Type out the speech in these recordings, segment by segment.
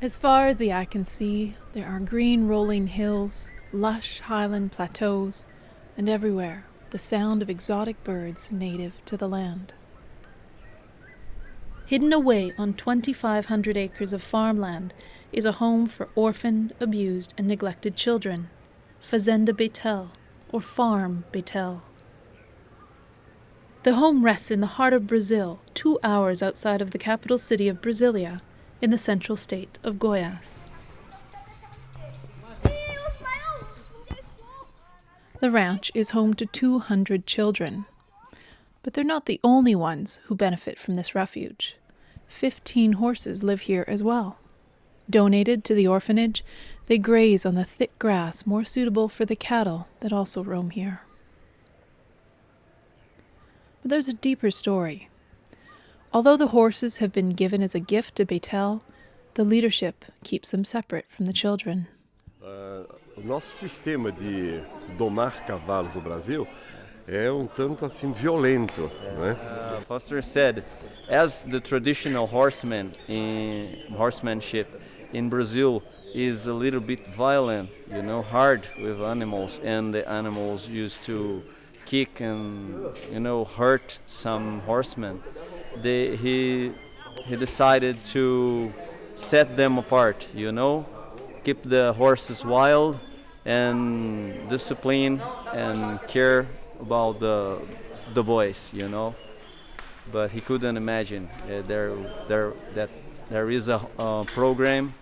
As far as the eye can see, there are green rolling hills, lush highland plateaus, and everywhere the sound of exotic birds native to the land. Hidden away on 2,500 acres of farmland is a home for orphaned, abused, and neglected children, Fazenda Betel, or Farm Betel. The home rests in the heart of Brazil, 2 hours outside of the capital city of Brasilia, in the central state of Goiás. The ranch is home to 200 children, but they're not the only ones who benefit from this refuge. 15 horses live here as well. Donated to the orphanage, they graze on the thick grass more suitable for the cattle that also roam here. But there's a deeper story. Although the horses have been given as a gift to Betel, the leadership keeps them separate from the children. O nosso sistema de domar cavalos no Brasil é tanto assim violento, né? Foster said, as the traditional horsemanship in Brazil is a little bit violent, hard with animals, and the animals used to kick and hurt some horsemen. He decided to set them apart, keep the horses wild and discipline and care about the boys, But he couldn't imagine that there is a program,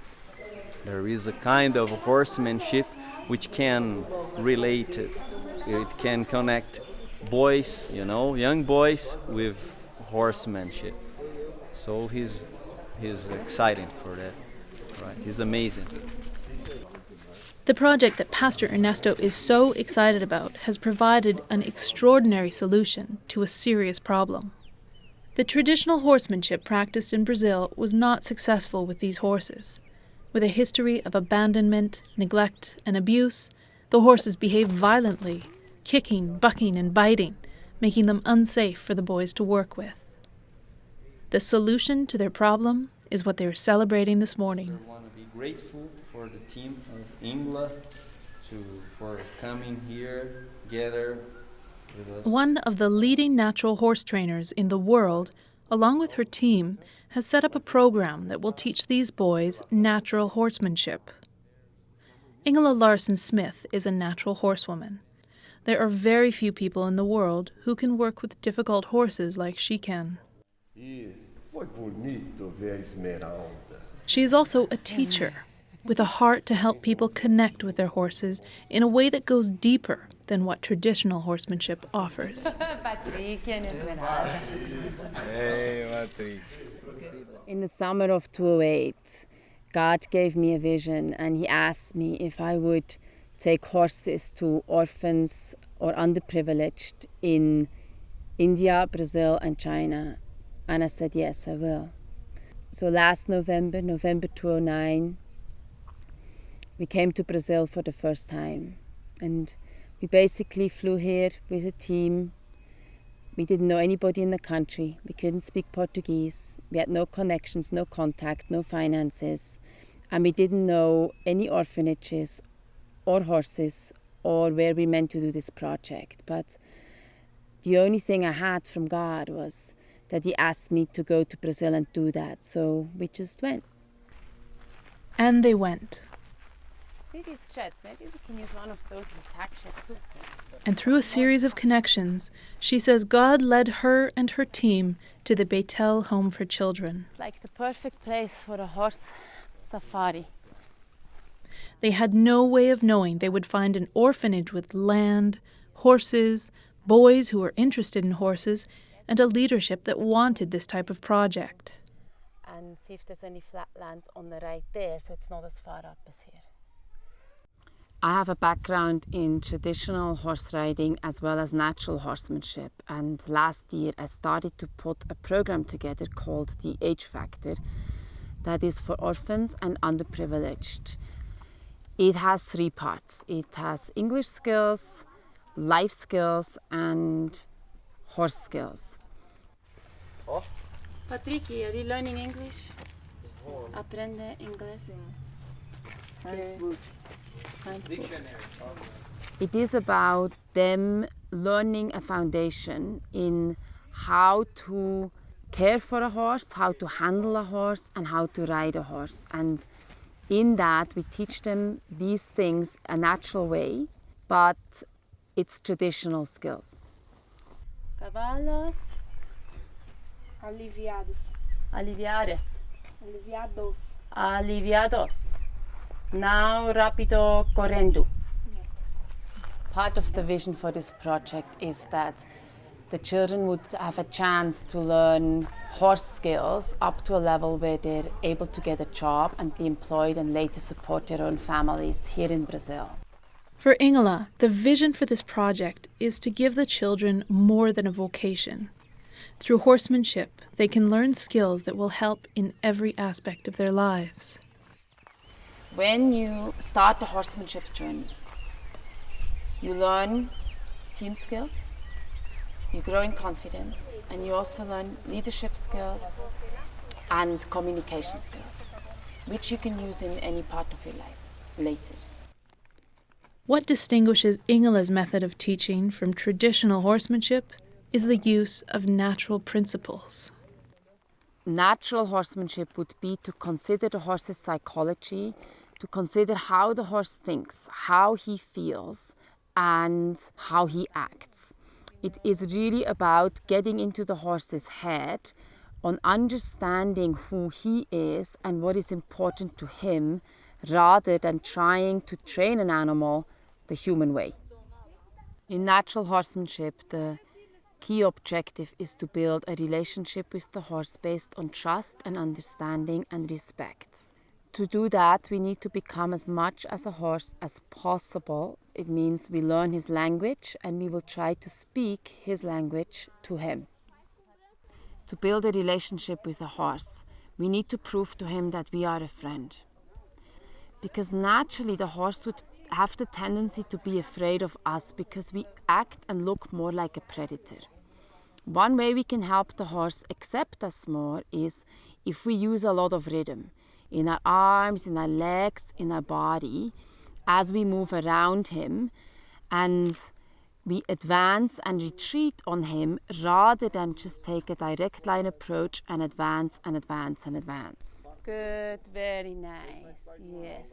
there is a kind of horsemanship which can relate, it can connect boys, young boys with horsemanship. So he's excited for that, right? He's amazing. The project that Pastor Ernesto is so excited about has provided an extraordinary solution to a serious problem. The traditional horsemanship practiced in Brazil was not successful with these horses. With a history of abandonment, neglect, and abuse, the horses behave violently, kicking, bucking, and biting, making them unsafe for the boys to work with. The solution to their problem is what they are celebrating this morning. I want to be grateful for the team of Ingla for coming here, together with us. One of the leading natural horse trainers in the world, along with her team, has set up a program that will teach these boys natural horsemanship. Ingela Larson-Smith is a natural horsewoman. There are very few people in the world who can work with difficult horses like she can. She is also a teacher, with a heart to help people connect with their horses in a way that goes deeper than what traditional horsemanship offers. In the summer of 2008, God gave me a vision and he asked me if I would take horses to orphans or underprivileged in India, Brazil and China. And I said, yes, I will. So last November 2009, we came to Brazil for the first time. And we basically flew here with a team We didn't know anybody in the country. We couldn't speak Portuguese. We had no connections, no contact, no finances. And we didn't know any orphanages or horses or where we meant to do this project. But the only thing I had from God was that he asked me to go to Brazil and do that. So we just went. And they went. See these sheds? Maybe we can use one of those as a tack shed too. And through a series of connections, she says God led her and her team to the Betel Home for Children. It's like the perfect place for a horse safari. They had no way of knowing they would find an orphanage with land, horses, boys who were interested in horses, and a leadership that wanted this type of project. And see if there's any flat land on the right there, so it's not as far up as here. I have a background in traditional horse riding as well as natural horsemanship, and last year I started to put a program together called the H Factor that is for orphans and underprivileged. It has 3 parts. It has English skills, life skills and horse skills. Patricky, are you learning English? Aprende inglés. It is about them learning a foundation in how to care for a horse, how to handle a horse, and how to ride a horse. And in that, we teach them these things a natural way, but it's traditional skills. Caballos. Aliviados. Aliviados. Aliviados. Aliviados. Now rapido correndo. Part of the vision for this project is that the children would have a chance to learn horse skills up to a level where they're able to get a job and be employed and later support their own families here in Brazil. For Ingela, the vision for this project is to give the children more than a vocation. Through horsemanship, they can learn skills that will help in every aspect of their lives. When you start the horsemanship journey, you learn team skills, you grow in confidence, and you also learn leadership skills and communication skills, which you can use in any part of your life later. What distinguishes Ingela's method of teaching from traditional horsemanship is the use of natural principles. Natural horsemanship would be to consider the horse's psychology, to consider how the horse thinks, how he feels, and how he acts. It is really about getting into the horse's head, on understanding who he is and what is important to him, rather than trying to train an animal the human way. In natural horsemanship, the key objective is to build a relationship with the horse based on trust and understanding and respect. To do that, we need to become as much as a horse as possible. It means we learn his language and we will try to speak his language to him. To build a relationship with a horse, we need to prove to him that we are a friend. Because naturally the horse would have the tendency to be afraid of us because we act and look more like a predator. One way we can help the horse accept us more is if we use a lot of rhythm in our arms, in our legs, in our body, as we move around him, and we advance and retreat on him rather than just take a direct line approach and advance and advance and advance. Good, very nice, yes.